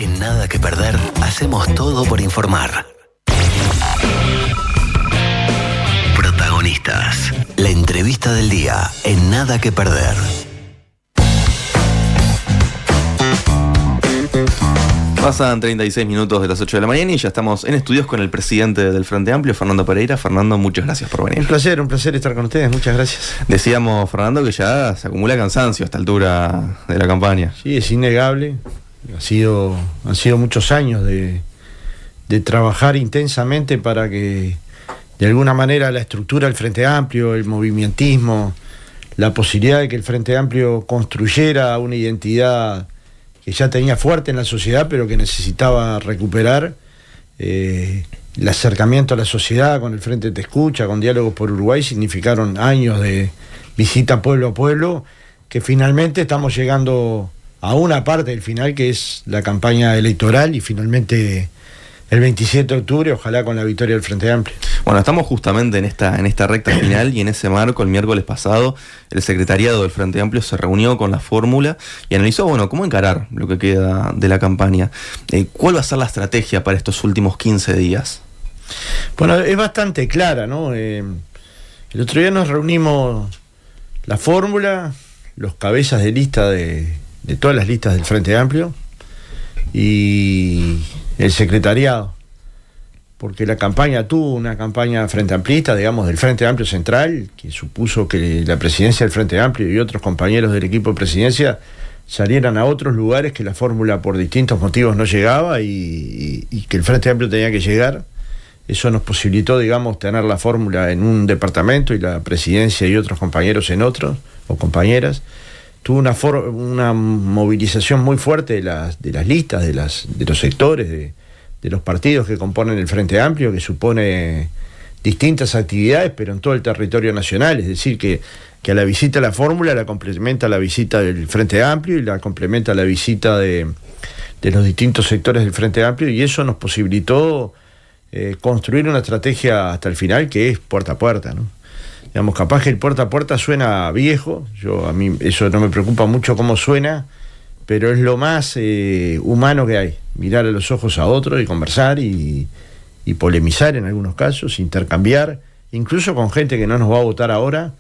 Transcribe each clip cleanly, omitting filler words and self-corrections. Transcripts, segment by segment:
En Nada que Perder, hacemos todo por informar. Protagonistas. La entrevista del día en Nada que Perder. Pasan 36 minutos de las 8 de la mañana y ya estamos en estudios con el presidente del Frente Amplio, Fernando Pereira. Fernando, muchas gracias por venir. Un placer estar con ustedes, muchas gracias. Decíamos, Fernando, que ya se acumula cansancio a esta altura de la campaña. Sí, es innegable. Han sido muchos años de trabajar intensamente para que de alguna manera la estructura del Frente Amplio, el movimentismo, la posibilidad de que el Frente Amplio construyera una identidad que ya tenía fuerte en la sociedad, pero que necesitaba recuperar, el acercamiento a la sociedad con el Frente Te Escucha, con Diálogos por Uruguay, significaron años de visita pueblo a pueblo, que finalmente estamos llegando a una parte del final, que es la campaña electoral, y finalmente el 27 de octubre, ojalá con la victoria del Frente Amplio. Bueno, estamos justamente en esta recta final, y en ese marco, el miércoles pasado, el secretariado del Frente Amplio se reunió con la fórmula y analizó, cómo encarar lo que queda de la campaña. ¿Cuál va a ser la estrategia para estos últimos 15 días? Bueno, es bastante clara, ¿no? El otro día nos reunimos la fórmula, los cabezas de lista de todas las listas del Frente Amplio y el secretariado, porque la campaña tuvo una campaña frente amplista, digamos, del Frente Amplio Central, que supuso que la presidencia del Frente Amplio y otros compañeros del equipo de presidencia salieran a otros lugares que la fórmula por distintos motivos no llegaba y que el Frente Amplio tenía que llegar. Eso nos posibilitó, digamos, tener la fórmula en un departamento y la presidencia y otros compañeros en otros, o compañeras. Tuvo una movilización muy fuerte de las listas, de los sectores, de los partidos que componen el Frente Amplio, que supone distintas actividades, pero en todo el territorio nacional. Es decir, que a la visita a la fórmula la complementa la visita del Frente Amplio y la complementa la visita de los distintos sectores del Frente Amplio, y eso nos posibilitó construir una estrategia hasta el final, que es puerta a puerta, ¿no? Digamos, capaz que el puerta a puerta suena viejo, a mí eso no me preocupa mucho cómo suena, pero es lo más humano que hay, mirar a los ojos a otro y conversar y polemizar en algunos casos, intercambiar, incluso con gente que no nos va a votar ahora,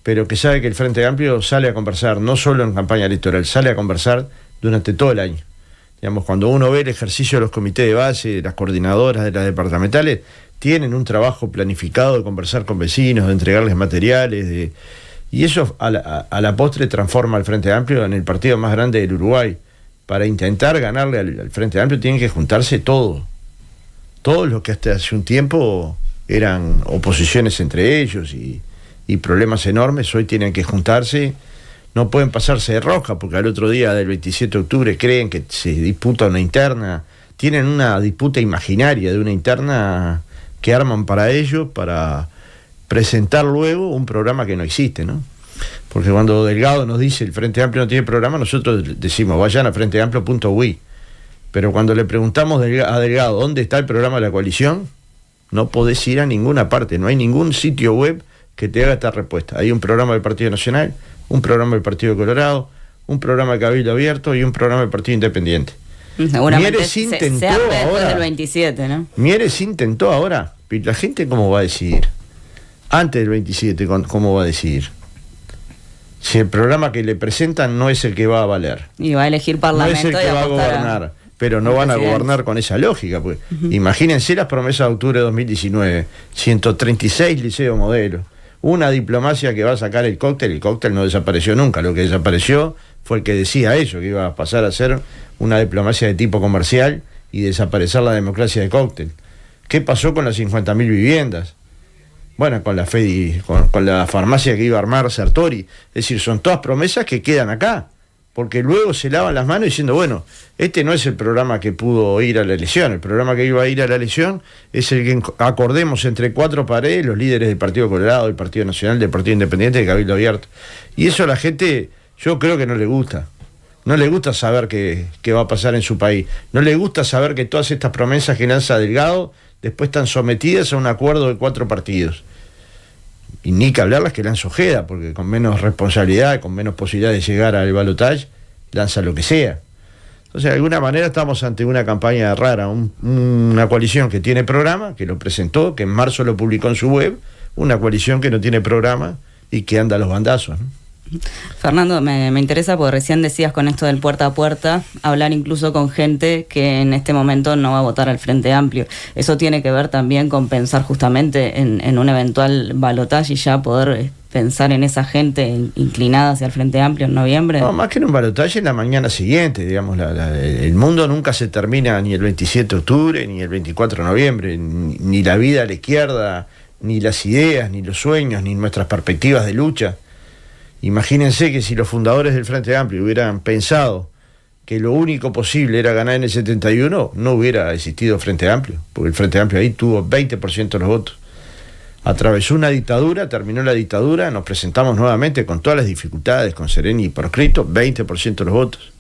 pero que sabe que el Frente Amplio sale a conversar, no solo en campaña electoral, sale a conversar durante todo el año. Digamos, cuando uno ve el ejercicio de los comités de base, de las coordinadoras, de las departamentales, tienen un trabajo planificado de conversar con vecinos, de entregarles materiales, y eso a la postre transforma al Frente Amplio en el partido más grande del Uruguay. Para intentar ganarle al Frente Amplio tienen que juntarse todos los que hasta hace un tiempo eran oposiciones entre ellos y problemas enormes, hoy tienen que juntarse. No pueden pasarse de rosca, porque al otro día del 27 de octubre creen que se disputa una interna, tienen una disputa imaginaria de una interna que arman para ellos, para presentar luego un programa que no existe, ¿no? Porque cuando Delgado nos dice el Frente Amplio no tiene programa, nosotros decimos vayan a frenteamplio.uy, pero cuando le preguntamos a Delgado dónde está el programa de la coalición, no podés ir a ninguna parte, no hay ningún sitio web que te haga esta respuesta. Hay un programa del Partido Nacional, un programa del Partido Colorado, un programa de Cabildo Abierto y un programa del Partido Independiente. Seguramente Mieres intentó después ahora, del 27, ¿no? Mieres intentó ahora. La gente, ¿cómo va a decidir? Antes del 27, ¿cómo va a decidir? Si el programa que le presentan no es el que va a valer. Y va a elegir parlamento. No es el que va a gobernar. Pero no van a gobernar con esa lógica. Pues. Imagínense las promesas de octubre de 2019. 136 liceos modelos. Una diplomacia que va a sacar el cóctel no desapareció nunca. Lo que desapareció fue el que decía eso, que iba a pasar a ser una diplomacia de tipo comercial y desaparecer la democracia de cóctel. ¿Qué pasó con las 50.000 viviendas? Bueno, con la FEDI, con la farmacia que iba a armar Sartori. Es decir, son todas promesas que quedan acá, porque luego se lavan las manos diciendo, bueno, este no es el programa que pudo ir a la elección, el programa que iba a ir a la elección es el que acordemos entre cuatro paredes los líderes del Partido Colorado, del Partido Nacional, del Partido Independiente, de Cabildo Abierto. Y eso a la gente, yo creo que no le gusta. No le gusta saber qué va a pasar en su país. No le gusta saber que todas estas promesas que lanza Delgado después están sometidas a un acuerdo de 4 partidos. Y ni que hablar las que lanza Ojeda, porque con menos responsabilidad, con menos posibilidad de llegar al balotaje, lanza lo que sea. Entonces, de alguna manera estamos ante una campaña rara, una coalición que tiene programa, que lo presentó, que en marzo lo publicó en su web, una coalición que no tiene programa y que anda a los bandazos, ¿no? Fernando, me interesa porque recién decías con esto del puerta a puerta, hablar incluso con gente que en este momento no va a votar al Frente Amplio. ¿Eso tiene que ver también con pensar justamente en un eventual balotaje y ya poder pensar en esa gente inclinada hacia el Frente Amplio en noviembre? No, más que en un balotaje en la mañana siguiente, digamos, el mundo nunca se termina ni el 27 de octubre, ni el 24 de noviembre, ni la vida a la izquierda, ni las ideas, ni los sueños, ni nuestras perspectivas de lucha. Imagínense que si los fundadores del Frente Amplio hubieran pensado que lo único posible era ganar en el 71, no hubiera existido Frente Amplio, porque el Frente Amplio ahí tuvo 20% de los votos. Atravesó una dictadura, terminó la dictadura, nos presentamos nuevamente con todas las dificultades, con Sereni y por escrito, 20% de los votos.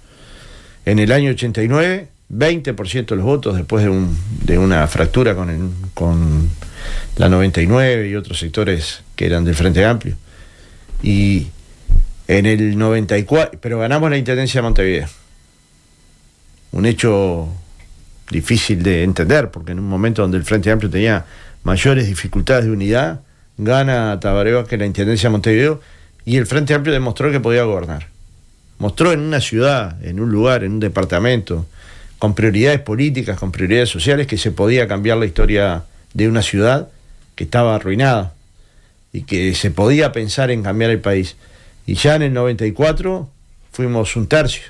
En el año 89, 20% de los votos después de una fractura con la 99 y otros sectores que eran del Frente Amplio. Y en el 94, pero ganamos la Intendencia de Montevideo. Un hecho difícil de entender, porque en un momento donde el Frente Amplio tenía mayores dificultades de unidad, gana Tabaré que la Intendencia de Montevideo, y el Frente Amplio demostró que podía gobernar. Mostró en una ciudad, en un lugar, en un departamento, con prioridades políticas, con prioridades sociales, que se podía cambiar la historia de una ciudad que estaba arruinada y que se podía pensar en cambiar el país. Y ya en el 94 fuimos un tercio.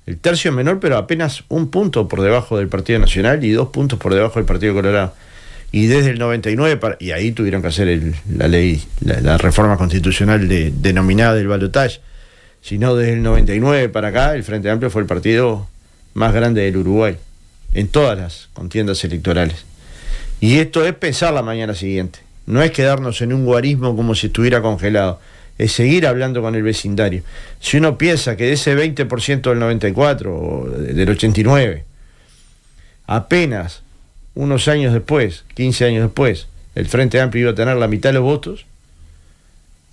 El tercio menor, pero apenas 1 punto por debajo del Partido Nacional y 2 puntos por debajo del Partido Colorado. Y desde el 99, y ahí tuvieron que hacer la ley, la reforma constitucional denominada del balotaje. Sino desde el 99 para acá, el Frente Amplio fue el partido más grande del Uruguay, en todas las contiendas electorales. Y esto es pensar la mañana siguiente. No es quedarnos en un guarismo como si estuviera congelado. Es seguir hablando con el vecindario. Si uno piensa que de ese 20% del 94 o del 89, apenas unos años después, 15 años después, el Frente Amplio iba a tener la mitad de los votos,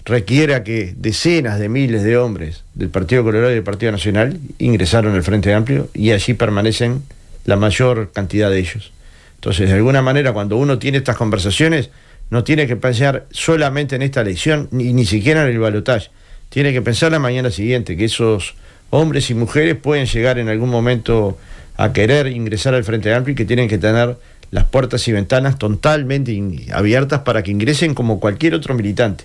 requiera que decenas de miles de hombres del Partido Colorado y del Partido Nacional ingresaron al Frente Amplio y allí permanecen la mayor cantidad de ellos. Entonces, de alguna manera, cuando uno tiene estas conversaciones, no tiene que pensar solamente en esta elección, ni siquiera en el balotaje. Tiene que pensar la mañana siguiente, que esos hombres y mujeres pueden llegar en algún momento a querer ingresar al Frente Amplio y que tienen que tener las puertas y ventanas totalmente abiertas para que ingresen como cualquier otro militante,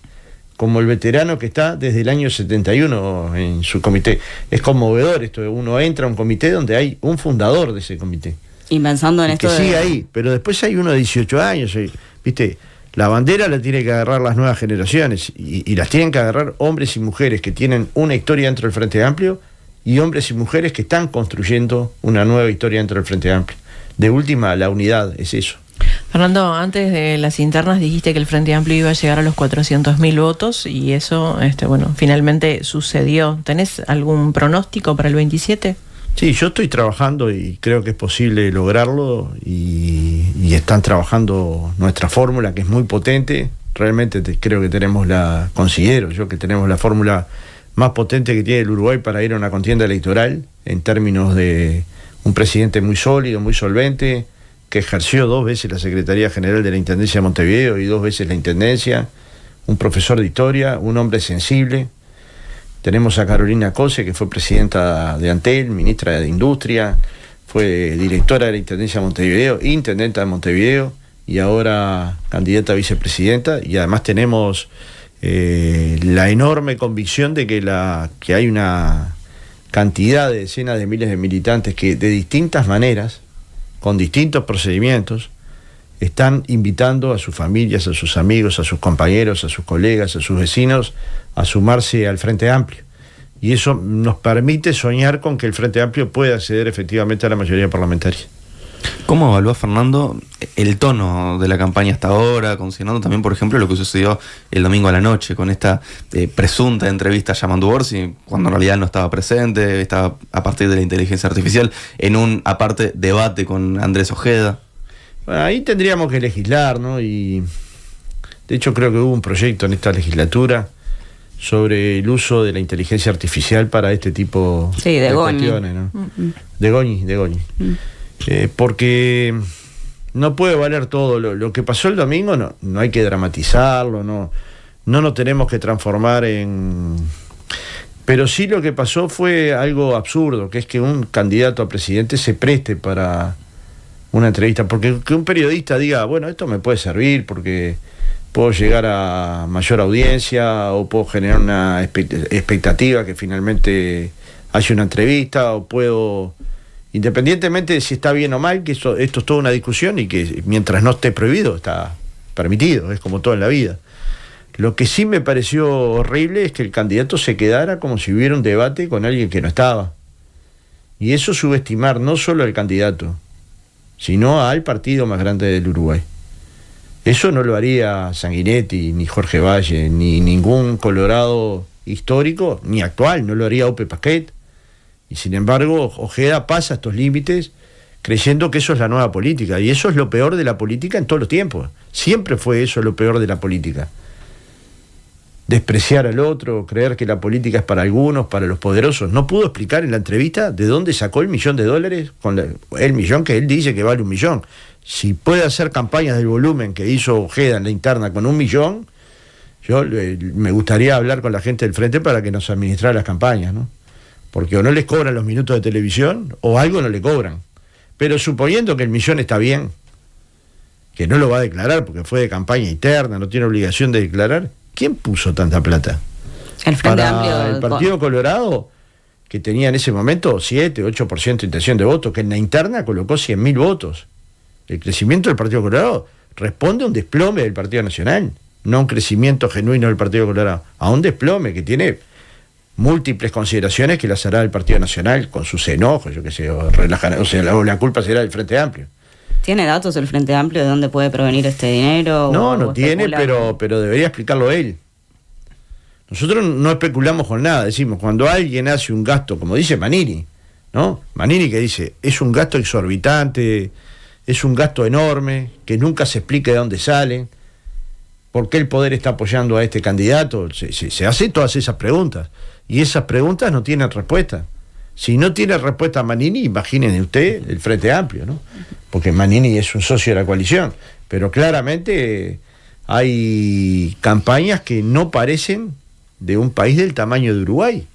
como el veterano que está desde el año 71 en su comité. Es conmovedor esto, uno entra a un comité donde hay un fundador de ese comité. Y pensando en esto que sigue ahí, pero después hay uno de 18 años, ¿viste? La bandera la tiene que agarrar las nuevas generaciones y las tienen que agarrar hombres y mujeres que tienen una historia dentro del Frente Amplio y hombres y mujeres que están construyendo una nueva historia dentro del Frente Amplio. De última, la unidad es eso. Fernando, antes de las internas dijiste que el Frente Amplio iba a llegar a los 400.000 votos y eso, finalmente sucedió. ¿Tenés algún pronóstico para el 27? Sí, yo estoy trabajando y creo que es posible lograrlo y están trabajando nuestra fórmula, que es muy potente. Realmente creo que considero yo que tenemos la fórmula más potente que tiene el Uruguay para ir a una contienda electoral, en términos de un presidente muy sólido, muy solvente, que ejerció 2 veces la Secretaría General de la Intendencia de Montevideo y 2 veces la Intendencia, un profesor de historia, un hombre sensible. Tenemos a Carolina Cose, que fue presidenta de Antel, ministra de Industria, fue directora de la Intendencia de Montevideo, intendenta de Montevideo y ahora candidata a vicepresidenta. Y además tenemos la enorme convicción de que hay una cantidad de decenas de miles de militantes que de distintas maneras, con distintos procedimientos, están invitando a sus familias, a sus amigos, a sus compañeros, a sus colegas, a sus vecinos a sumarse al Frente Amplio. Y eso nos permite soñar con que el Frente Amplio pueda acceder efectivamente a la mayoría parlamentaria. ¿Cómo evalúa, Fernando, el tono de la campaña hasta ahora, considerando también, por ejemplo, lo que sucedió el domingo a la noche con esta presunta entrevista a Yamandu Orsi, cuando en realidad no estaba presente, estaba a partir de la inteligencia artificial, en un aparte debate con Andrés Ojeda? Bueno, ahí tendríamos que legislar, ¿no? Y de hecho creo que hubo un proyecto en esta legislatura sobre el uso de la inteligencia artificial para este tipo de cuestiones, ¿no? De Goñi. Porque no puede valer todo. Lo que pasó el domingo no hay que dramatizarlo, no nos tenemos que transformar en... Pero sí lo que pasó fue algo absurdo, que es que un candidato a presidente se preste para una entrevista, porque que un periodista diga, bueno, esto me puede servir porque puedo llegar a mayor audiencia o puedo generar una expectativa que finalmente haya una entrevista, o puedo, independientemente de si está bien o mal, que esto es toda una discusión y que mientras no esté prohibido está permitido, es como todo en la vida. Lo que sí me pareció horrible es que el candidato se quedara como si hubiera un debate con alguien que no estaba. Y eso subestimar no solo al candidato, sino al partido más grande del Uruguay. Eso no lo haría Sanguinetti, ni Jorge Valle, ni ningún colorado histórico, ni actual, no lo haría Ope Pasquet. Y sin embargo, Ojeda pasa estos límites creyendo que eso es la nueva política. Y eso es lo peor de la política en todos los tiempos. Siempre fue eso lo peor de la política. Despreciar al otro, creer que la política es para algunos, para los poderosos. No pudo explicar en la entrevista de dónde sacó el $1.000.000, con el millón que él dice que vale $1 millón. Si puede hacer campañas del volumen que hizo Ojeda en la interna con $1 millón, yo me gustaría hablar con la gente del frente para que nos administrara las campañas, ¿no? Porque o no les cobran los minutos de televisión o algo no le cobran. Pero suponiendo que el millón está bien, que no lo va a declarar porque fue de campaña interna, no tiene obligación de declarar, ¿quién puso tanta plata? El Frente Amplio. Para el Partido Colorado, que tenía en ese momento 7-8% de intención de voto, que en la interna colocó 100.000 votos. El crecimiento del Partido Colorado responde a un desplome del Partido Nacional, no a un crecimiento genuino del Partido Colorado, a un desplome que tiene múltiples consideraciones que las hará el Partido Nacional con sus enojos, yo qué sé, o la culpa será del Frente Amplio. ¿Tiene datos el Frente Amplio de dónde puede provenir este dinero? No tiene, pero debería explicarlo él. Nosotros no especulamos con nada, decimos, cuando alguien hace un gasto, como dice Manini, ¿no? Manini que dice, es un gasto exorbitante, es un gasto enorme, que nunca se explica de dónde sale, por qué el poder está apoyando a este candidato, se hace todas esas preguntas, y esas preguntas no tienen respuesta. Si no tiene respuesta Manini, imagínense usted el Frente Amplio, ¿no? Porque Manini es un socio de la coalición, pero claramente hay campañas que no parecen de un país del tamaño de Uruguay,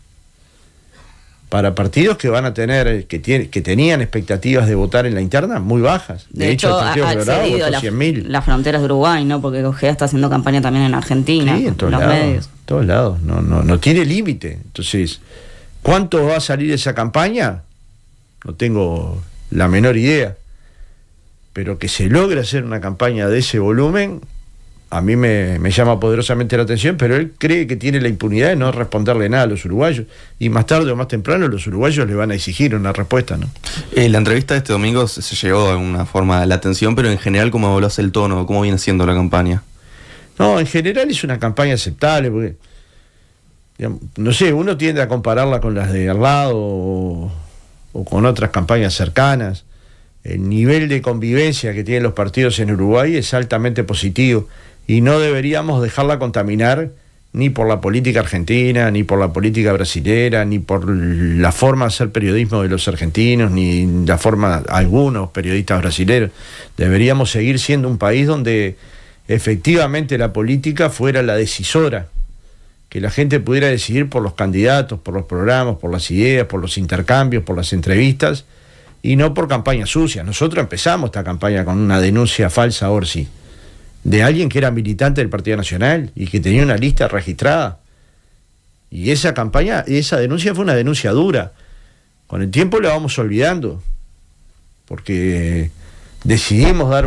para partidos que van a tener, que tenían expectativas de votar en la interna muy bajas. De hecho el Partido Colorado votó 100.000. Las fronteras de Uruguay, ¿no? Porque Ojeda está haciendo campaña también en Argentina, sí, en todos los lados, medios. en todos lados, no tiene límite. Entonces, ¿cuánto va a salir esa campaña? No tengo la menor idea. Pero que se logre hacer una campaña de ese volumen, a mí me llama poderosamente la atención, pero él cree que tiene la impunidad de no responderle nada a los uruguayos, y más tarde o más temprano los uruguayos le van a exigir una respuesta, ¿no? La entrevista de este domingo se llevó de alguna forma a la atención, pero en general, ¿cómo evaluás el tono? ¿Cómo viene siendo la campaña? No, en general es una campaña aceptable, porque, digamos, no sé, uno tiende a compararla con las de al lado o con otras campañas cercanas. El nivel de convivencia que tienen los partidos en Uruguay es altamente positivo, y no deberíamos dejarla contaminar ni por la política argentina, ni por la política brasilera, ni por la forma de hacer periodismo de los argentinos, ni la forma de algunos periodistas brasileños. Deberíamos seguir siendo un país donde efectivamente la política fuera la decisora, que la gente pudiera decidir por los candidatos, por los programas, por las ideas, por los intercambios, por las entrevistas, y no por campañas sucias. Nosotros empezamos esta campaña con una denuncia falsa a Orsi, de alguien que era militante del Partido Nacional y que tenía una lista registrada. Y esa campaña, esa denuncia fue una denuncia dura. Con el tiempo la vamos olvidando, porque decidimos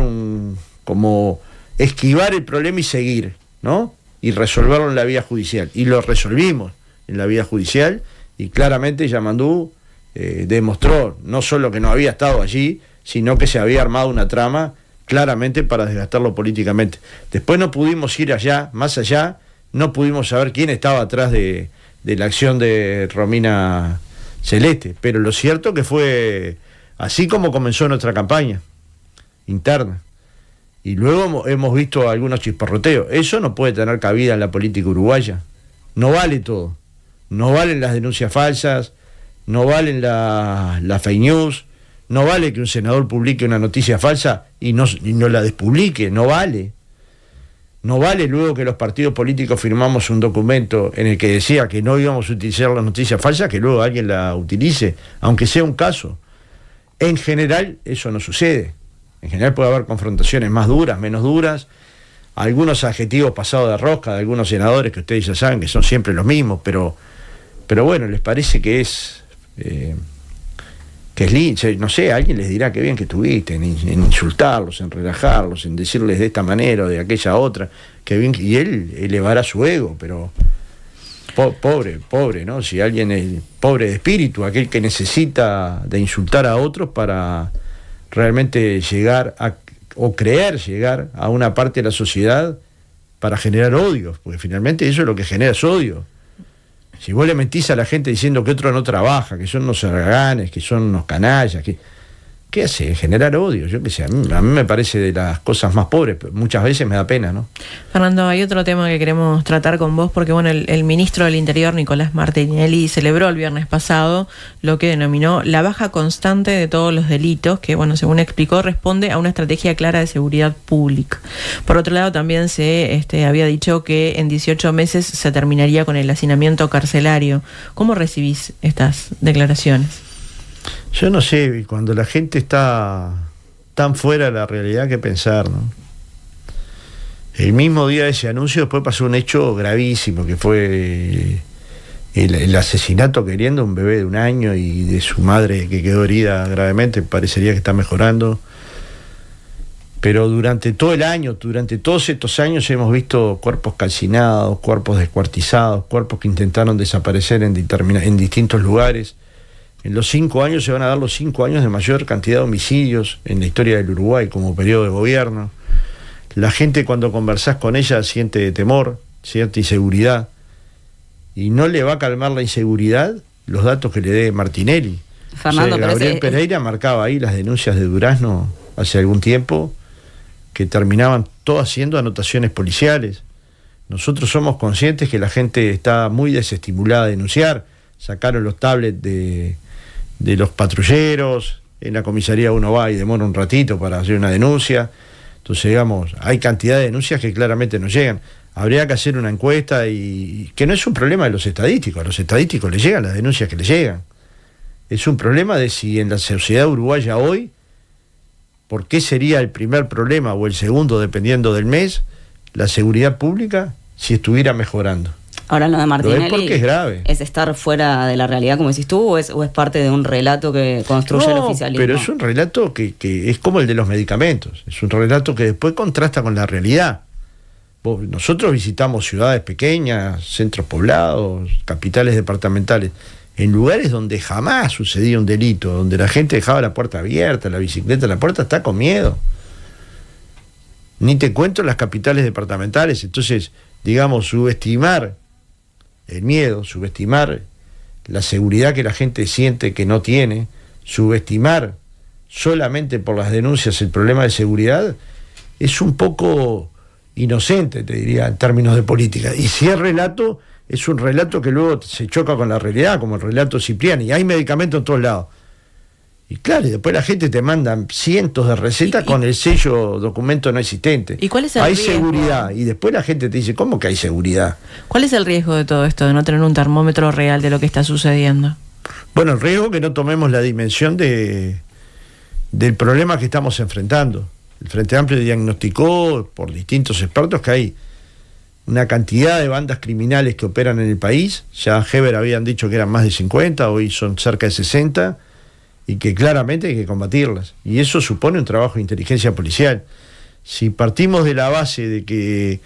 como esquivar el problema y seguir, ¿no? Y resolverlo en la vía judicial. Y lo resolvimos en la vía judicial, y claramente Yamandú demostró no solo que no había estado allí, sino que se había armado una trama claramente para desgastarlo políticamente. Después no pudimos ir allá, más allá, no pudimos saber quién estaba atrás de la acción de Romina Celeste, pero lo cierto que fue así como comenzó nuestra campaña interna, y luego hemos visto algunos chisporroteos. Eso no puede tener cabida en la política uruguaya, no vale todo. No valen las denuncias falsas, no valen la fake news, no vale que un senador publique una noticia falsa y no la despublique, no vale. No vale luego que los partidos políticos firmamos un documento en el que decía que no íbamos a utilizar la noticia falsa, que luego alguien la utilice, aunque sea un caso. En general eso no sucede. En general puede haber confrontaciones más duras, menos duras, algunos adjetivos pasados de rosca de algunos senadores que ustedes ya saben que son siempre los mismos, pero bueno, les parece que es lindo, no sé, alguien les dirá que bien que estuviste en insultarlos, en relajarlos, en decirles de esta manera o de aquella otra, que bien, y él elevará su ego, pero pobre, ¿no? Si alguien es pobre de espíritu, aquel que necesita de insultar a otros para realmente llegar o creer llegar a una parte de la sociedad para generar odio, porque finalmente eso es lo que genera es odio. Si vos le mentís a la gente diciendo que otro no trabaja, que son unos haraganes, que son unos canallas, ¿qué hace? Generar odio, yo qué sé, a mí me parece de las cosas más pobres, pero muchas veces me da pena, ¿no? Fernando, hay otro tema que queremos tratar con vos, porque bueno, el ministro del Interior, Nicolás Martinelli, celebró el viernes pasado lo que denominó la baja constante de todos los delitos, que bueno, según explicó, responde a una estrategia clara de seguridad pública. Por otro lado, también se había dicho que en 18 meses se terminaría con el hacinamiento carcelario. ¿Cómo recibís estas declaraciones? Yo no sé, cuando la gente está tan fuera de la realidad que pensar, ¿no? El mismo día de ese anuncio después pasó un hecho gravísimo, que fue el asesinato queriendo de un bebé de 1 año y de su madre que quedó herida gravemente, parecería que está mejorando. Pero durante todo el año, durante todos estos años hemos visto cuerpos calcinados, cuerpos descuartizados, cuerpos que intentaron desaparecer en distintos lugares. En los 5 años se van a dar los 5 años de mayor cantidad de homicidios en la historia del Uruguay como periodo de gobierno. La gente cuando conversás con ella siente temor, siente inseguridad. Y no le va a calmar la inseguridad los datos que le dé Martinelli. Fernando, Gabriel Pereira marcaba ahí las denuncias de Durazno hace algún tiempo, que terminaban todas siendo anotaciones policiales. Nosotros somos conscientes que la gente está muy desestimulada a denunciar. Sacaron los tablets de los patrulleros, en la comisaría uno va y demora un ratito para hacer una denuncia. Entonces, digamos, hay cantidad de denuncias que claramente no llegan. Habría que hacer una encuesta, y que no es un problema de los estadísticos, a los estadísticos les llegan las denuncias que les llegan. Es un problema de si en la sociedad uruguaya hoy, ¿por qué sería el primer problema o el segundo, dependiendo del mes, la seguridad pública, si estuviera mejorando? Ahora lo de Martinelli es porque es grave. ¿Es estar fuera de la realidad, como decís tú, o es parte de un relato que construye el oficialismo? Pero es un relato que es como el de los medicamentos. Es un relato que después contrasta con la realidad. Nosotros visitamos ciudades pequeñas, centros poblados, capitales departamentales, en lugares donde jamás sucedía un delito, donde la gente dejaba la puerta abierta, la bicicleta, la puerta está con miedo. Ni te cuento las capitales departamentales. Entonces, digamos, subestimar el miedo, subestimar la seguridad que la gente siente que no tiene, subestimar solamente por las denuncias el problema de seguridad, es un poco inocente, te diría, en términos de política. Y si es relato, es un relato que luego se choca con la realidad, como el relato Cipriani. Hay medicamentos en todos lados. Y claro, y después la gente te manda cientos de recetas con el sello documento no existente. ¿Y cuál es el Hay riesgo? seguridad. Y después la gente te dice, ¿cómo que hay seguridad? ¿Cuál es el riesgo de todo esto, de no tener un termómetro real de lo que está sucediendo? Bueno, el riesgo es que no tomemos la dimensión del problema que estamos enfrentando. El Frente Amplio diagnosticó por distintos expertos que hay una cantidad de bandas criminales que operan en el país. Ya Heber habían dicho que eran más de 50, hoy son cerca de 60, y que claramente hay que combatirlas. Y eso supone un trabajo de inteligencia policial. Si partimos de la base de que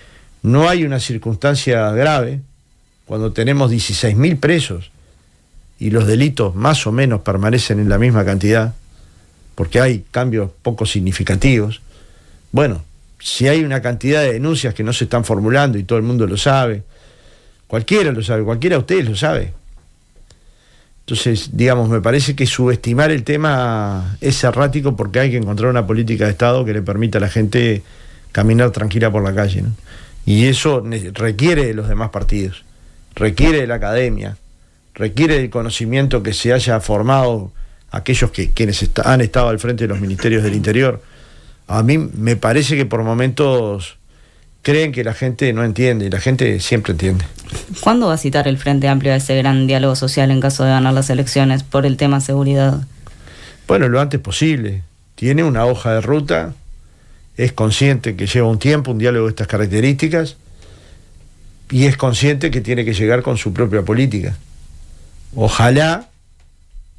no hay una circunstancia grave, cuando tenemos 16.000 presos y los delitos más o menos permanecen en la misma cantidad, porque hay cambios poco significativos, bueno, si hay una cantidad de denuncias que no se están formulando y todo el mundo lo sabe, cualquiera lo sabe, cualquiera de ustedes lo sabe. Entonces, digamos, me parece que subestimar el tema es errático, porque hay que encontrar una política de Estado que le permita a la gente caminar tranquila por la calle, ¿no? Y eso requiere de los demás partidos, requiere de la academia, requiere del conocimiento que se haya formado aquellos quienes han estado al frente de los ministerios del Interior. A mí me parece que por momentos creen que la gente no entiende, y la gente siempre entiende. ¿Cuándo va a citar el Frente Amplio a ese gran diálogo social en caso de ganar las elecciones por el tema seguridad? Bueno, lo antes posible. Tiene una hoja de ruta, es consciente que lleva un tiempo un diálogo de estas características, y es consciente que tiene que llegar con su propia política. Ojalá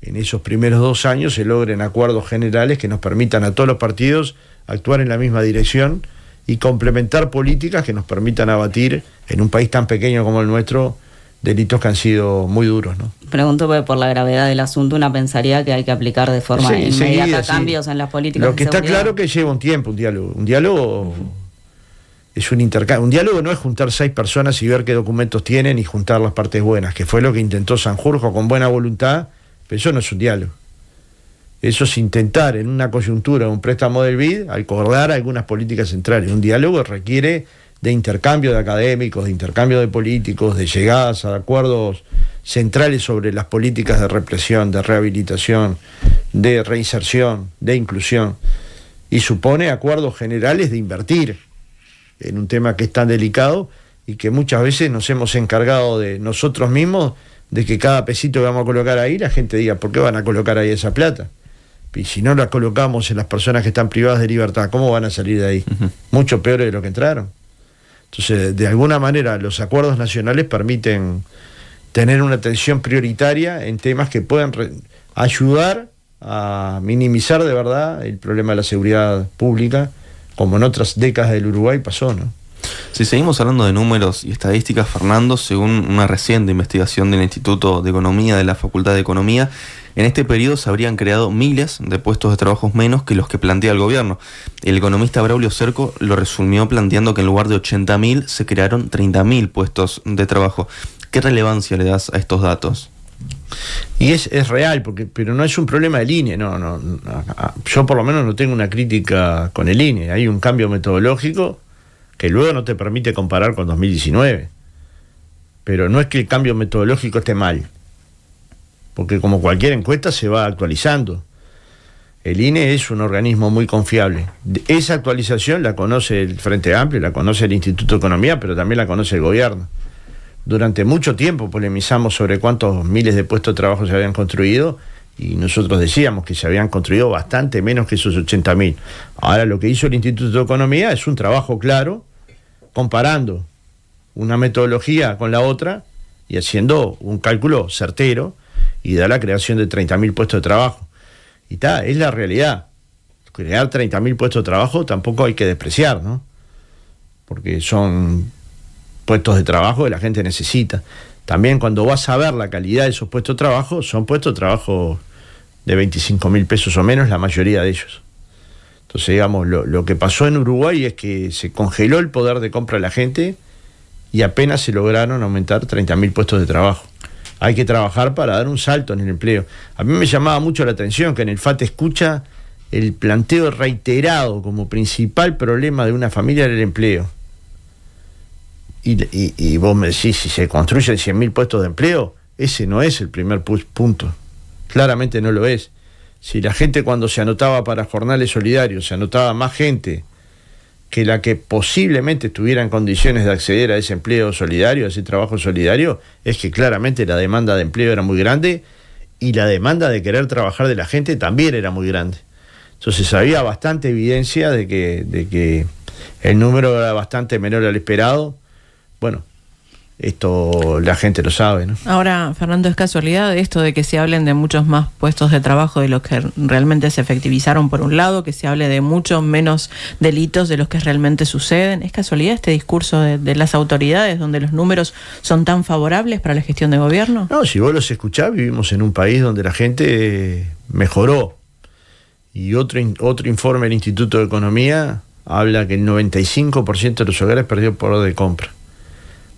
en esos primeros 2 años se logren acuerdos generales que nos permitan a todos los partidos actuar en la misma dirección y complementar políticas que nos permitan abatir, en un país tan pequeño como el nuestro, delitos que han sido muy duros, ¿no? Pregunto porque por la gravedad del asunto una pensaría que hay que aplicar de forma inmediata cambios en las políticas. Lo que está claro que lleva un tiempo un diálogo. Un diálogo es un intercambio. Un diálogo no es juntar 6 personas y ver qué documentos tienen y juntar las partes buenas, que fue lo que intentó Sanjurjo con buena voluntad, pero eso no es un diálogo. Eso es intentar en una coyuntura, un préstamo del BID, acordar algunas políticas centrales. Un diálogo requiere de intercambio de académicos, de intercambio de políticos, de llegadas a acuerdos centrales sobre las políticas de represión, de rehabilitación, de reinserción, de inclusión. Y supone acuerdos generales de invertir en un tema que es tan delicado y que muchas veces nos hemos encargado de nosotros mismos de que cada pesito que vamos a colocar ahí, la gente diga, ¿por qué van a colocar ahí esa plata? Y si no la colocamos en las personas que están privadas de libertad, ¿cómo van a salir de ahí? Mucho peor de lo que entraron. Entonces, de alguna manera, los acuerdos nacionales permiten tener una atención prioritaria en temas que puedan ayudar a minimizar de verdad el problema de la seguridad pública, como en otras décadas del Uruguay pasó, ¿no? Si seguimos hablando de números y estadísticas, Fernando, según una reciente investigación del Instituto de Economía de la Facultad de Economía, en este periodo se habrían creado miles de puestos de trabajo menos que los que plantea el gobierno. El economista Braulio Cerco lo resumió planteando que en lugar de 80.000 se crearon 30.000 puestos de trabajo. ¿Qué relevancia le das a estos datos? Y es real, pero no es un problema del INE, no, yo por lo menos no tengo una crítica con el INE. Hay un cambio metodológico que luego no te permite comparar con 2019. Pero no es que el cambio metodológico esté mal, porque como cualquier encuesta se va actualizando. El INE es un organismo muy confiable. Esa actualización la conoce el Frente Amplio, la conoce el Instituto de Economía, pero también la conoce el gobierno. Durante mucho tiempo polemizamos sobre cuántos miles de puestos de trabajo se habían construido, y nosotros decíamos que se habían construido bastante menos que esos 80.000. Ahora lo que hizo el Instituto de Economía es un trabajo claro, comparando una metodología con la otra y haciendo un cálculo certero, y da la creación de 30.000 puestos de trabajo. Y es la realidad. Crear 30.000 puestos de trabajo tampoco hay que despreciar, ¿no? Porque son puestos de trabajo que la gente necesita. También cuando vas a ver la calidad de esos puestos de trabajo, son puestos de trabajo de 25.000 pesos o menos, la mayoría de ellos. Entonces, digamos, lo que pasó en Uruguay es que se congeló el poder de compra de la gente y apenas se lograron aumentar 30.000 puestos de trabajo. Hay que trabajar para dar un salto en el empleo. A mí me llamaba mucho la atención que en el FAT escucha el planteo reiterado como principal problema de una familia era el empleo. Y vos me decís, si se construyen 100.000 puestos de empleo, ese no es el primer punto. Claramente no lo es. Si la gente cuando se anotaba para jornales solidarios, se anotaba más gente que la que posiblemente estuviera en condiciones de acceder a ese empleo solidario, a ese trabajo solidario, es que claramente la demanda de empleo era muy grande y la demanda de querer trabajar de la gente también era muy grande. Entonces había bastante evidencia de que el número era bastante menor al esperado. Bueno, esto la gente lo sabe, ¿no? Ahora, Fernando, ¿es casualidad esto de que se hablen de muchos más puestos de trabajo de los que realmente se efectivizaron por un lado, que se hable de muchos menos delitos de los que realmente suceden? ¿Es casualidad este discurso de las autoridades donde los números son tan favorables para la gestión de gobierno? No, si vos los escuchás, vivimos en un país donde la gente mejoró. Y otro informe del Instituto de Economía habla que el 95% de los hogares perdió poder de compra.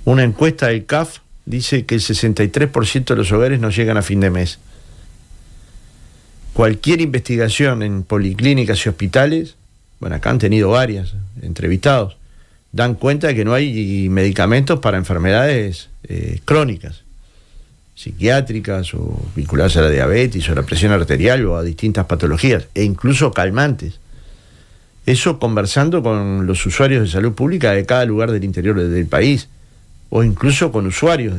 Una encuesta del CAF dice que el 63% de los hogares no llegan a fin de mes. Cualquier investigación en policlínicas y hospitales, bueno, acá han tenido varias, entrevistados, dan cuenta de que no hay medicamentos para enfermedades crónicas, psiquiátricas o vinculadas a la diabetes o a la presión arterial o a distintas patologías, e incluso calmantes. Eso conversando con los usuarios de salud pública de cada lugar del interior del país, o incluso con usuarios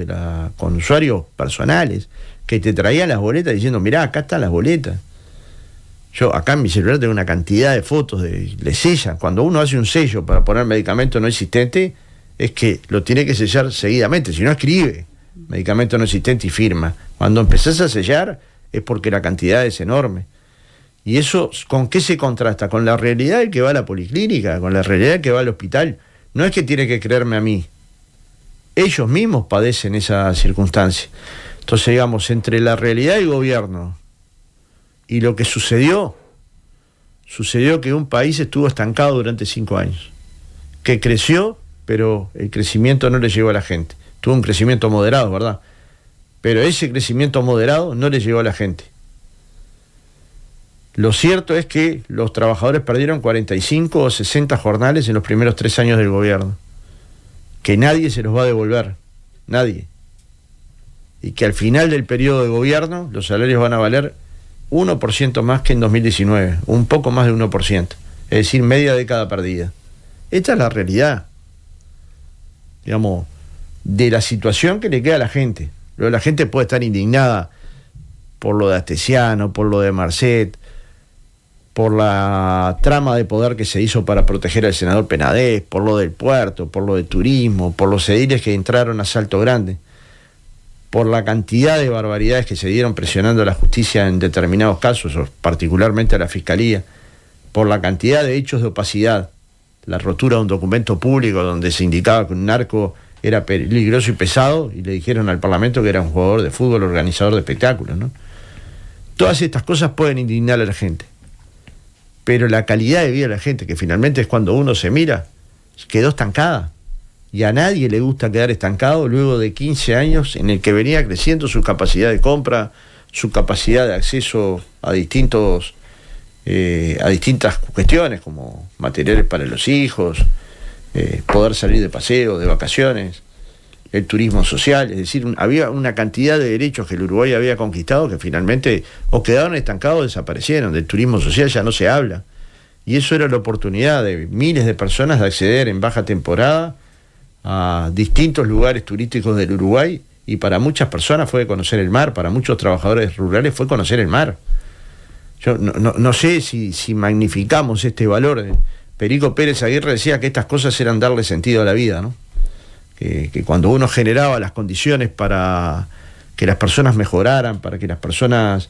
con usuarios personales que te traían las boletas diciendo, mirá, acá están las boletas. Yo acá en mi celular tengo una cantidad de fotos le sellan. Cuando uno hace un sello para poner medicamento no existente, es que lo tiene que sellar seguidamente, si no escribe medicamento no existente y firma. Cuando empezás a sellar es porque la cantidad es enorme. Y eso, ¿con qué se contrasta? Con la realidad del que va a la policlínica, con la realidad del que va al hospital. No es que tiene que creerme a mí. Ellos mismos padecen esa circunstancia. Entonces, digamos, entre la realidad del gobierno y lo que sucedió que un país estuvo estancado durante 5 años, que creció, pero el crecimiento no le llegó a la gente. Tuvo un crecimiento moderado, ¿verdad? Pero ese crecimiento moderado no le llegó a la gente. Lo cierto es que los trabajadores perdieron 45 o 60 jornales en los primeros 3 años del gobierno, que nadie se los va a devolver, nadie. Y que al final del periodo de gobierno los salarios van a valer 1% más que en 2019, un poco más de 1%, es decir, media década perdida. Esta es la realidad, digamos, de la situación que le queda a la gente. Luego la gente puede estar indignada por lo de Astesiano, por lo de Marcet, por la trama de poder que se hizo para proteger al senador Penadez, por lo del puerto, por lo de turismo, por los ediles que entraron a Salto Grande, por la cantidad de barbaridades que se dieron presionando a la justicia en determinados casos, o particularmente a la Fiscalía, por la cantidad de hechos de opacidad, la rotura de un documento público donde se indicaba que un narco era peligroso y pesado, y le dijeron al Parlamento que era un jugador de fútbol, organizador de espectáculos, ¿no? Todas estas cosas pueden indignar a la gente, pero la calidad de vida de la gente, que finalmente es cuando uno se mira, quedó estancada. Y a nadie le gusta quedar estancado luego de 15 años en el que venía creciendo su capacidad de compra, su capacidad de acceso a distintas cuestiones, como materiales para los hijos, poder salir de paseo, de vacaciones, el turismo social. Es decir, había una cantidad de derechos que el Uruguay había conquistado que finalmente o quedaron estancados o desaparecieron. Del turismo social ya no se habla. Y eso era la oportunidad de miles de personas de acceder en baja temporada a distintos lugares turísticos del Uruguay, y para muchas personas fue conocer el mar, para muchos trabajadores rurales fue conocer el mar. Yo no sé si magnificamos este valor. Perico Pérez Aguirre decía que estas cosas eran darle sentido a la vida, ¿no? Que cuando uno generaba las condiciones para que las personas mejoraran, para que las personas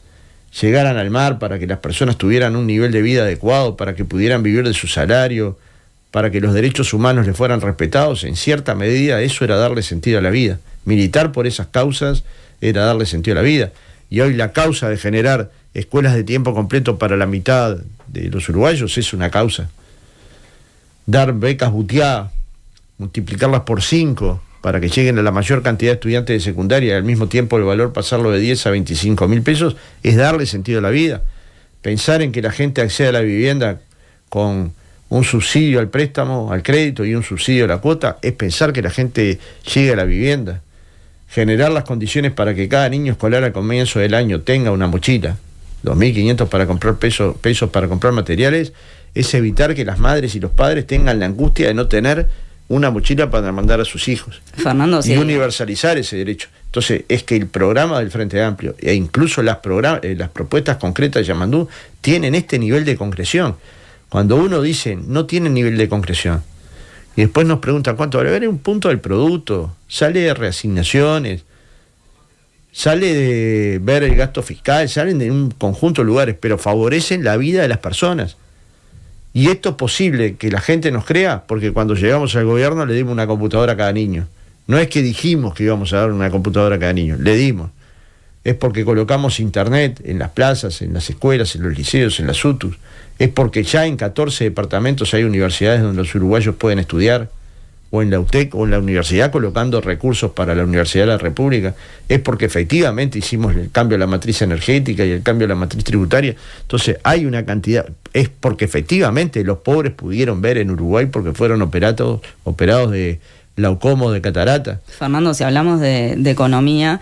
llegaran al mar, para que las personas tuvieran un nivel de vida adecuado, para que pudieran vivir de su salario, para que los derechos humanos le fueran respetados, en cierta medida eso era darle sentido a la vida. Militar por esas causas era darle sentido a la vida. Y hoy la causa de generar escuelas de tiempo completo para la mitad de los uruguayos es una causa. Dar becas Butiá, multiplicarlas por 5 para que lleguen a la mayor cantidad de estudiantes de secundaria y al mismo tiempo el valor pasarlo de 10 a 25 mil pesos, es darle sentido a la vida. Pensar en que la gente acceda a la vivienda con un subsidio al préstamo, al crédito y un subsidio a la cuota, es pensar que la gente llegue a la vivienda. Generar las condiciones para que cada niño escolar al comienzo del año tenga una mochila, 2.500 para comprar pesos para comprar materiales, es evitar que las madres y los padres tengan la angustia de no tener una mochila para mandar a sus hijos. Fernando, y universalizar ese derecho. Entonces, es que el programa del Frente Amplio e incluso las propuestas concretas de Yamandú tienen este nivel de concreción. Cuando uno dice no tiene nivel de concreción y después nos preguntan cuánto vale, a ver, un punto del producto, sale de reasignaciones, sale de ver el gasto fiscal, salen de un conjunto de lugares, pero favorecen la vida de las personas. Y esto es posible que la gente nos crea porque cuando llegamos al gobierno le dimos una computadora a cada niño. No es que dijimos que íbamos a dar una computadora a cada niño, le dimos. Es porque colocamos internet en las plazas, en las escuelas, en los liceos, en las UTUS. Es porque ya en 14 departamentos hay universidades donde los uruguayos pueden estudiar o en la UTEC o en la universidad colocando recursos para la Universidad de la República, es porque efectivamente hicimos el cambio a la matriz energética y el cambio a la matriz tributaria. Entonces hay una cantidad, es porque efectivamente los pobres pudieron ver en Uruguay porque fueron operados de glaucoma, de catarata. Fernando, si hablamos de economía,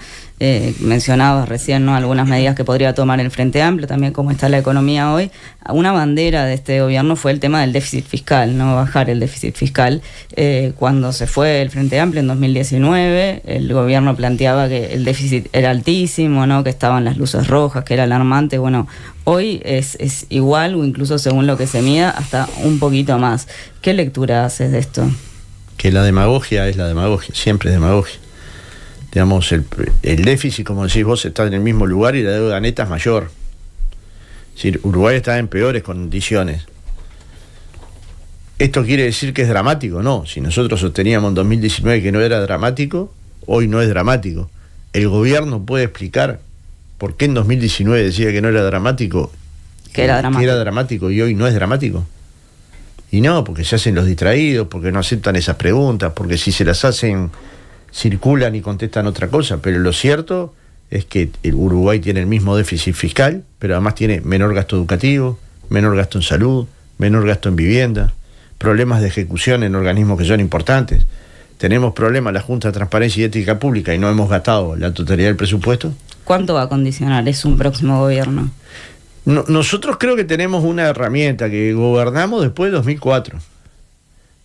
mencionabas recién, ¿no?, algunas medidas que podría tomar el Frente Amplio, también cómo está la economía hoy. Una bandera de este gobierno fue el tema del déficit fiscal, no bajar el déficit fiscal. Cuando se fue el Frente Amplio en 2019, el gobierno planteaba que el déficit era altísimo, ¿no?, que estaban las luces rojas, que era alarmante. Bueno, hoy es igual o incluso según lo que se mida, hasta un poquito más. ¿Qué lectura haces de esto? Que la demagogia es la demagogia, siempre es demagogia. Digamos, el déficit, como decís vos, está en el mismo lugar y la deuda neta es mayor. Es decir, Uruguay está en peores condiciones. ¿Esto quiere decir que es dramático? No. Si nosotros sosteníamos en 2019 que no era dramático, hoy no es dramático. ¿El gobierno puede explicar por qué en 2019 decía que no era dramático? Que era dramático y hoy no es dramático. Y no, porque se hacen los distraídos, porque no aceptan esas preguntas, porque si se las hacen, circulan y contestan otra cosa. Pero lo cierto es que el Uruguay tiene el mismo déficit fiscal, pero además tiene menor gasto educativo, menor gasto en salud, menor gasto en vivienda, problemas de ejecución en organismos que son importantes. Tenemos problemas en la Junta de Transparencia y Ética Pública y no hemos gastado la totalidad del presupuesto. ¿Cuánto va a condicionar eso un próximo gobierno? Nosotros creo que tenemos una herramienta que gobernamos después de 2004,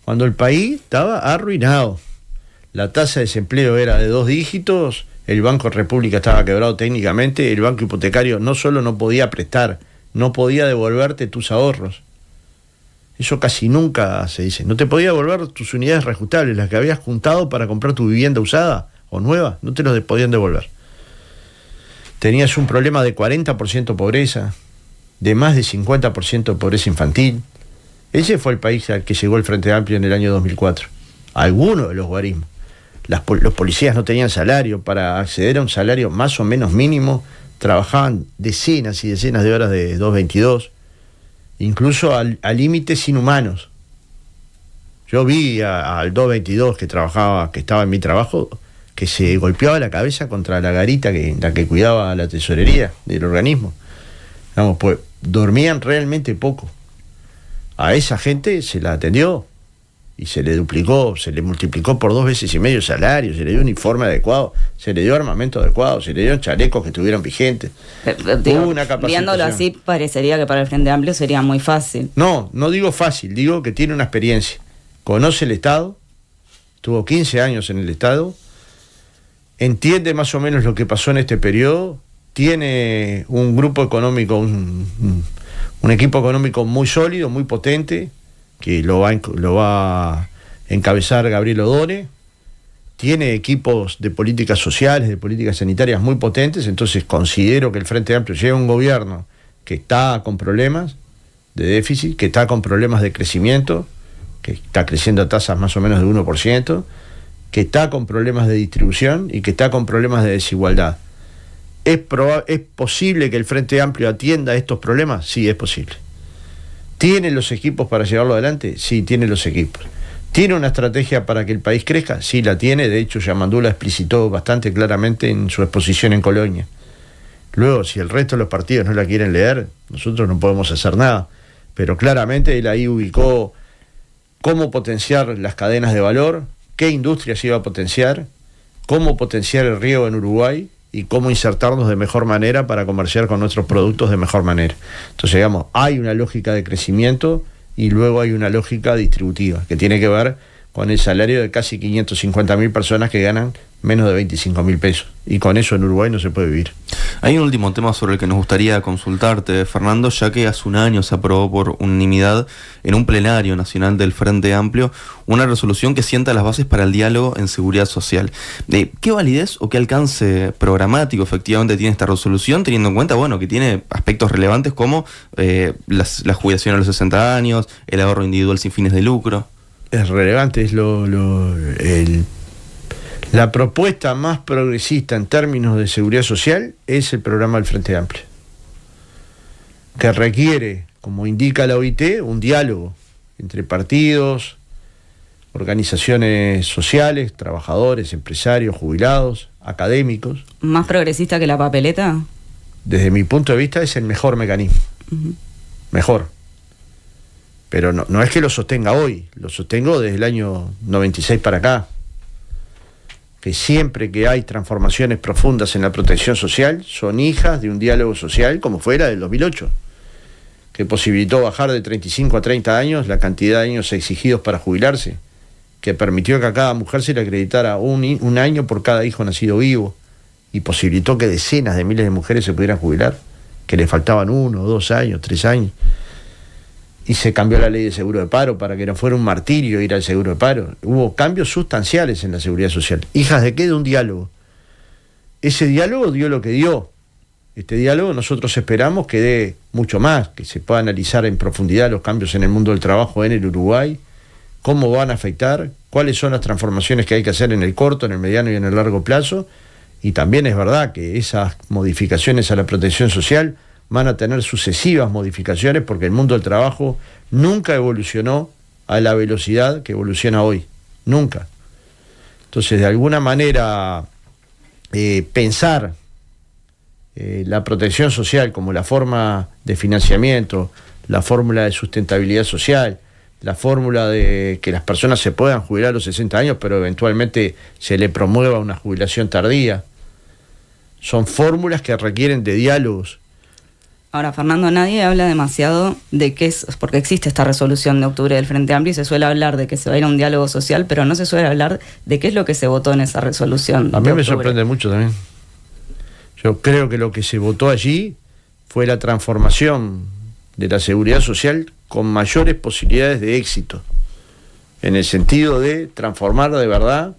cuando el país estaba arruinado. La tasa de desempleo era de 2 dígitos, el Banco República estaba quebrado técnicamente, el banco hipotecario no solo no podía prestar, no podía devolverte tus ahorros. Eso casi nunca se dice. No te podía devolver tus unidades reajustables, las que habías juntado para comprar tu vivienda usada o nueva, no te los podían devolver. Tenías un problema de 40% pobreza, de más de 50% pobreza infantil. Ese fue el país al que llegó el Frente Amplio en el año 2004. Algunos de los guarismos. Los policías no tenían salario. Para acceder a un salario más o menos mínimo, trabajaban decenas y decenas de horas de 222, incluso a límites inhumanos. Yo vi al 222 que estaba en mi trabajo, que se golpeaba la cabeza contra la garita la que cuidaba la tesorería del organismo. Digamos, pues dormían realmente poco. A esa gente se la atendió y se le duplicó, se le multiplicó por 2,5 veces el salario, se le dio uniforme adecuado, se le dio armamento adecuado, se le dio chalecos que estuvieran vigentes. Digo, Hubo una capacitación. Viéndolo así, parecería que para el Frente Amplio sería muy fácil. No digo fácil, digo que tiene una experiencia. Conoce el Estado, tuvo 15 años en el Estado, entiende más o menos lo que pasó en este periodo, tiene un grupo económico, un equipo económico muy sólido, muy potente, que lo va a encabezar Gabriel Odone, tiene equipos de políticas sociales, de políticas sanitarias muy potentes. Entonces considero que el Frente Amplio llega a un gobierno que está con problemas de déficit, que está con problemas de crecimiento, que está creciendo a tasas más o menos de 1%, que está con problemas de distribución y que está con problemas de desigualdad. ¿Es posible que el Frente Amplio atienda estos problemas? Sí, es posible. ¿Tiene los equipos para llevarlo adelante? Sí, tiene los equipos. ¿Tiene una estrategia para que el país crezca? Sí, la tiene. De hecho, Yamandú la explicitó bastante claramente en su exposición en Colonia. Luego, si el resto de los partidos no la quieren leer, nosotros no podemos hacer nada. Pero claramente él ahí ubicó cómo potenciar las cadenas de valor, qué industrias iba a potenciar, cómo potenciar el riego en Uruguay y cómo insertarnos de mejor manera para comerciar con nuestros productos de mejor manera. Entonces, digamos, hay una lógica de crecimiento y luego hay una lógica distributiva que tiene que ver con el salario de casi 550.000 personas que ganan menos de 25.000 pesos. Y con eso en Uruguay no se puede vivir. Hay un último tema sobre el que nos gustaría consultarte, Fernando, ya que hace un año se aprobó por unanimidad en un plenario nacional del Frente Amplio una resolución que sienta las bases para el diálogo en seguridad social. ¿Qué validez o qué alcance programático efectivamente tiene esta resolución, teniendo en cuenta, bueno, que tiene aspectos relevantes como la jubilación a los 60 años, el ahorro individual sin fines de lucro? Es relevante, es la propuesta más progresista en términos de seguridad social es el programa del Frente Amplio, que requiere, como indica la OIT, un diálogo entre partidos, organizaciones sociales, trabajadores, empresarios, jubilados, académicos. ¿Más progresista que la papeleta? Desde mi punto de vista es el mejor mecanismo. Mejor. Pero no es que lo sostenga hoy, lo sostengo desde el año 96 para acá. Que siempre que hay transformaciones profundas en la protección social, son hijas de un diálogo social como fue la del 2008, que posibilitó bajar de 35 a 30 años la cantidad de años exigidos para jubilarse, que permitió que a cada mujer se le acreditara un año por cada hijo nacido vivo, y posibilitó que decenas de miles de mujeres se pudieran jubilar, que le faltaban 1, 2 años, 3 años. Y se cambió la ley de seguro de paro para que no fuera un martirio ir al seguro de paro. Hubo cambios sustanciales en la seguridad social. ¿Hijas de qué? De un diálogo. Ese diálogo dio lo que dio. Este diálogo nosotros esperamos que dé mucho más, que se pueda analizar en profundidad los cambios en el mundo del trabajo en el Uruguay, cómo van a afectar, cuáles son las transformaciones que hay que hacer en el corto, en el mediano y en el largo plazo. Y también es verdad que esas modificaciones a la protección social van a tener sucesivas modificaciones porque el mundo del trabajo nunca evolucionó a la velocidad que evoluciona hoy. Nunca. Entonces, de alguna manera, pensar la protección social como la forma de financiamiento, la fórmula de sustentabilidad social, la fórmula de que las personas se puedan jubilar a los 60 años, pero eventualmente se le promueva una jubilación tardía, son fórmulas que requieren de diálogos. Ahora, Fernando, nadie habla demasiado de qué es, porque existe esta resolución de octubre del Frente Amplio y se suele hablar de que se va a ir a un diálogo social, pero no se suele hablar de qué es lo que se votó en esa resolución. A mí me sorprende mucho también. Yo creo que lo que se votó allí fue la transformación de la seguridad social con mayores posibilidades de éxito, en el sentido de transformar de verdad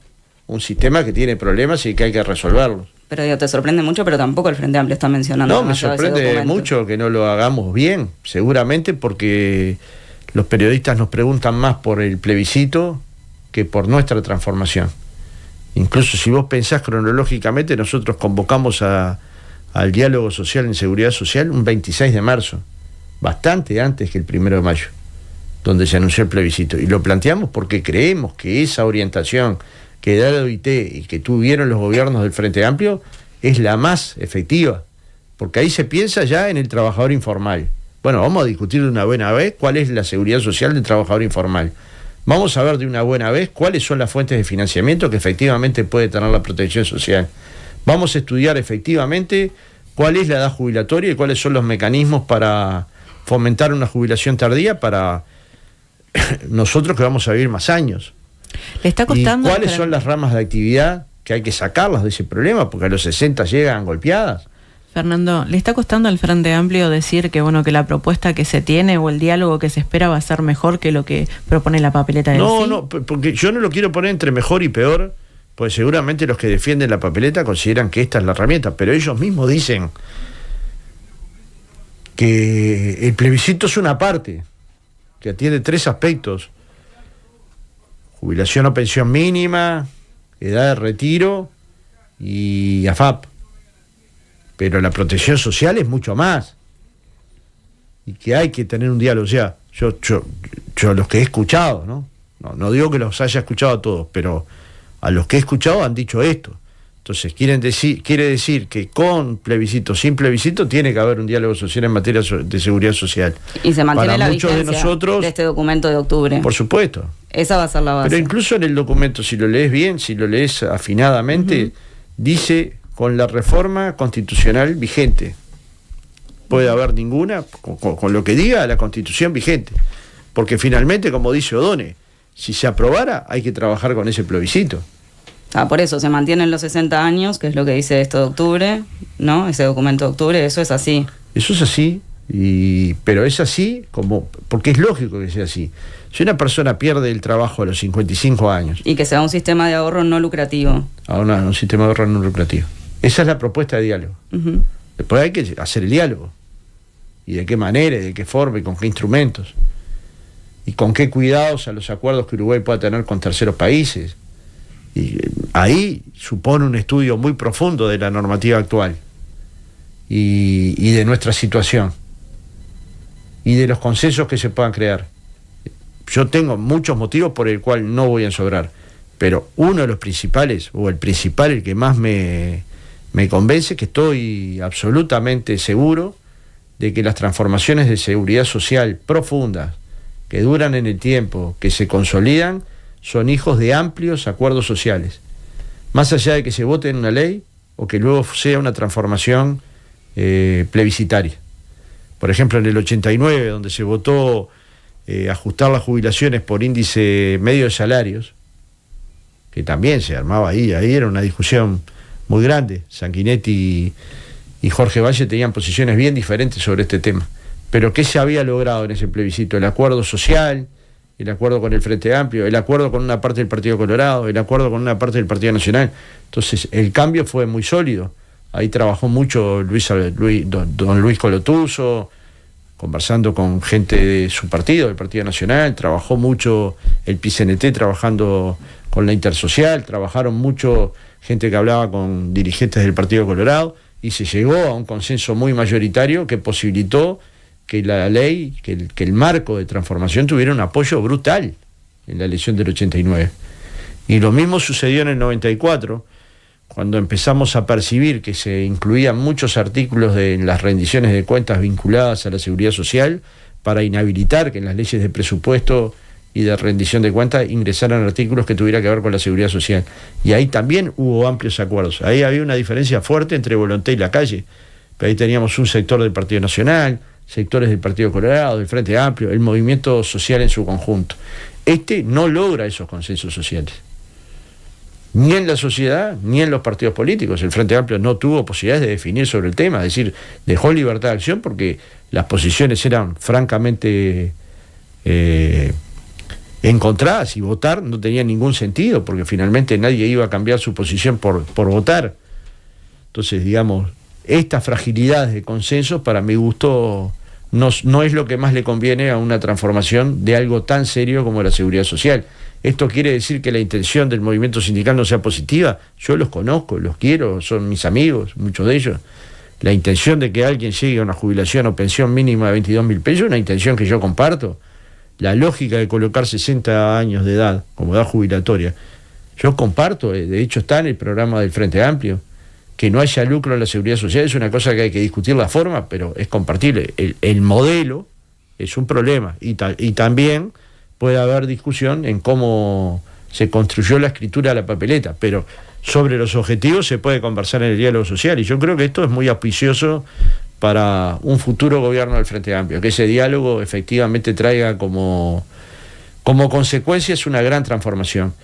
un sistema que tiene problemas y que hay que resolverlos. Pero digo, te sorprende mucho, pero tampoco el Frente Amplio está mencionando. No, me sorprende mucho que no lo hagamos bien, seguramente porque los periodistas nos preguntan más por el plebiscito que por nuestra transformación. Incluso si vos pensás cronológicamente, nosotros convocamos al diálogo social en seguridad social un 26 de marzo, bastante antes que el 1 de mayo, donde se anunció el plebiscito. Y lo planteamos porque creemos que esa orientación que da la OIT y que tuvieron los gobiernos del Frente Amplio es la más efectiva, porque ahí se piensa ya en el trabajador informal. Bueno, vamos a discutir de una buena vez cuál es la seguridad social del trabajador informal. Vamos a ver de una buena vez cuáles son las fuentes de financiamiento que efectivamente puede tener la protección social. Vamos a estudiar efectivamente cuál es la edad jubilatoria y cuáles son los mecanismos para fomentar una jubilación tardía para nosotros que vamos a vivir más años. ¿Le está costando? ¿Y cuáles son las ramas de actividad que hay que sacarlas de ese problema? Porque a los 60 llegan golpeadas. Fernando, ¿le está costando al Frente Amplio decir que que la propuesta que se tiene o el diálogo que se espera va a ser mejor que lo que propone la papeleta del sí? No, porque yo no lo quiero poner entre mejor y peor, porque seguramente los que defienden la papeleta consideran que esta es la herramienta, pero ellos mismos dicen que el plebiscito es una parte, que atiende 3 aspectos: jubilación o pensión mínima, edad de retiro y AFAP. Pero la protección social es mucho más. Y que hay que tener un diálogo. O sea, yo los que he escuchado, no digo que los haya escuchado a todos, pero a los que he escuchado han dicho esto. Entonces quiere decir que con plebiscito, sin plebiscito, tiene que haber un diálogo social en materia de seguridad social. Y se mantiene para la muchos vigencia de nosotros, de este documento de octubre. Por supuesto. Esa va a ser la base. Pero incluso en el documento, si lo lees bien, si lo lees afinadamente, dice con la reforma constitucional vigente. Puede haber ninguna, con lo que diga la Constitución vigente. Porque finalmente, como dice O'Donnell, si se aprobara, hay que trabajar con ese plebiscito. Por eso se mantienen los 60 años, que es lo que dice esto de octubre, ¿no? Ese documento de octubre, eso es así. Eso es así, pero es así porque es lógico que sea así. Si una persona pierde el trabajo a los 55 años... Y que sea un sistema de ahorro no lucrativo. Un sistema de ahorro no lucrativo. Esa es la propuesta de diálogo. Después hay que hacer el diálogo. Y de qué manera, y de qué forma, y con qué instrumentos. Y con qué cuidados a los acuerdos que Uruguay pueda tener con terceros países. Y ahí supone un estudio muy profundo de la normativa actual. Y de nuestra situación. Y de los consensos que se puedan crear. yo tengo muchos motivos por el cual no voy a ensobrar, pero uno de los principales, o el principal, el que más me convence, que estoy absolutamente seguro de que las transformaciones de seguridad social profundas, que duran en el tiempo, que se consolidan, son hijos de amplios acuerdos sociales. Más allá de que se vote en una ley o que luego sea una transformación plebiscitaria. Por ejemplo, en el 89, donde se votó ajustar las jubilaciones por índice medio de salarios, que también se armaba ahí era una discusión muy grande. Sanguinetti y Jorge Valle tenían posiciones bien diferentes sobre este tema. Pero ¿qué se había logrado en ese plebiscito? El acuerdo social, el acuerdo con el Frente Amplio, el acuerdo con una parte del Partido Colorado, el acuerdo con una parte del Partido Nacional. Entonces el cambio fue muy sólido. Ahí trabajó mucho don Luis Colotuso, conversando con gente de su partido, del Partido Nacional. Trabajó mucho el PCNT, trabajando con la Intersocial. Trabajaron mucho gente que hablaba con dirigentes del Partido Colorado, y se llegó a un consenso muy mayoritario que posibilitó que la ley, que el marco de transformación tuviera un apoyo brutal en la elección del 89. Y lo mismo sucedió en el 94, cuando empezamos a percibir que se incluían muchos artículos en las rendiciones de cuentas vinculadas a la seguridad social, para inhabilitar que en las leyes de presupuesto y de rendición de cuentas ingresaran artículos que tuvieran que ver con la seguridad social. Y ahí también hubo amplios acuerdos. Ahí había una diferencia fuerte entre Volonté y la calle. Pero ahí teníamos un sector del Partido Nacional, sectores del Partido Colorado, del Frente Amplio, el movimiento social en su conjunto. Este no logra esos consensos sociales, ni en la sociedad, ni en los partidos políticos. El Frente Amplio no tuvo posibilidades de definir sobre el tema, es decir, dejó libertad de acción porque las posiciones eran francamente encontradas, y votar no tenía ningún sentido, porque finalmente nadie iba a cambiar su posición por votar. Entonces, digamos, estas fragilidades de consensos, para mi gusto, no es lo que más le conviene a una transformación de algo tan serio como la seguridad social. ¿Esto quiere decir que la intención del movimiento sindical no sea positiva? Yo los conozco, los quiero, son mis amigos, muchos de ellos. La intención de que alguien llegue a una jubilación o pensión mínima de 22.000 pesos es una intención que yo comparto. La lógica de colocar 60 años de edad como edad jubilatoria, yo comparto, de hecho está en el programa del Frente Amplio. Que no haya lucro en la seguridad social es una cosa que hay que discutir la forma, pero es compartible. El modelo es un problema, y también puede haber discusión en cómo se construyó la escritura de la papeleta, pero sobre los objetivos se puede conversar en el diálogo social, y yo creo que esto es muy auspicioso para un futuro gobierno del Frente Amplio, que ese diálogo efectivamente traiga como consecuencia es una gran transformación.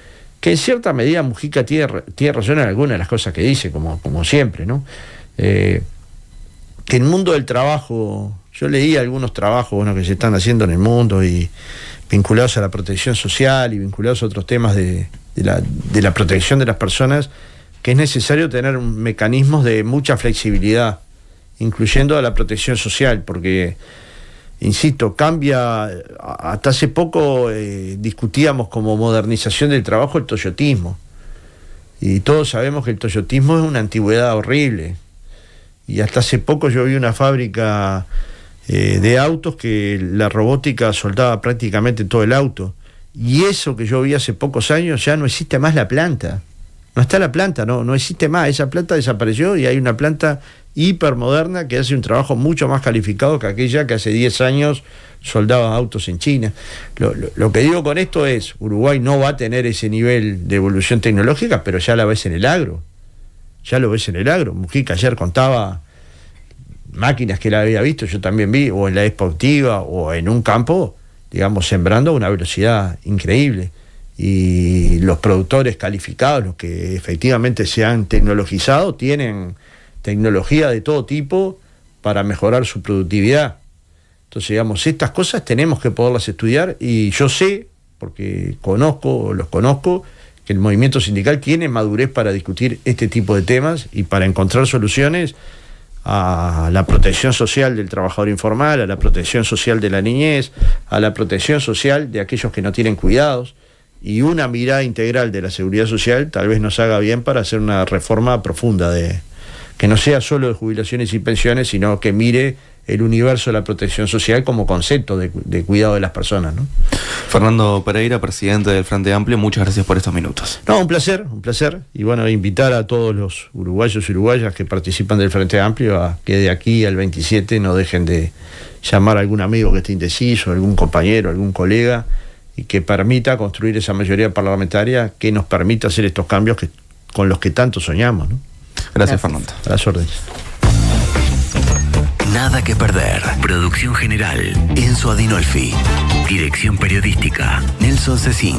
Que en cierta medida Mujica tiene razón en algunas de las cosas que dice, como siempre, ¿no? Que el mundo del trabajo, yo leí algunos trabajos que se están haciendo en el mundo, y vinculados a la protección social y vinculados a otros temas de la protección de las personas, que es necesario tener mecanismos de mucha flexibilidad, incluyendo a la protección social, porque, insisto, cambia. Hasta hace poco discutíamos como modernización del trabajo el toyotismo, y todos sabemos que el toyotismo es una antigüedad horrible, y hasta hace poco yo vi una fábrica de autos que la robótica soldaba prácticamente todo el auto, y eso que yo vi hace pocos años, ya no existe más la planta, no está la planta, no existe más, esa planta desapareció, y hay una planta hipermoderna que hace un trabajo mucho más calificado que aquella que hace 10 años soldaba autos en China. Lo que digo con esto es, Uruguay no va a tener ese nivel de evolución tecnológica, pero ya la ves en el agro. Ya lo ves en el agro. Mujica ayer contaba máquinas que él había visto, yo también vi, o en la exportiva, o en un campo, digamos, sembrando a una velocidad increíble. Y los productores calificados, los que efectivamente se han tecnologizado, tienen tecnología de todo tipo para mejorar su productividad. Entonces, digamos, estas cosas tenemos que poderlas estudiar, y yo sé, porque los conozco, que el movimiento sindical tiene madurez para discutir este tipo de temas y para encontrar soluciones a la protección social del trabajador informal, a la protección social de la niñez, a la protección social de aquellos que no tienen cuidados, y una mirada integral de la seguridad social tal vez nos haga bien para hacer una reforma profunda que no sea solo de jubilaciones y pensiones, sino que mire el universo de la protección social como concepto de cuidado de las personas, ¿no? Fernando Pereira, presidente del Frente Amplio, muchas gracias por estos minutos. No, un placer. Y bueno, invitar a todos los uruguayos y uruguayas que participan del Frente Amplio a que de aquí al 27 no dejen de llamar a algún amigo que esté indeciso, algún compañero, algún colega, y que permita construir esa mayoría parlamentaria que nos permita hacer estos cambios con los que tanto soñamos, ¿no? Gracias, Fernando. A las órdenes. Nada que perder. Producción general, Enzo Adinolfi. Dirección periodística, Nelson Cecín.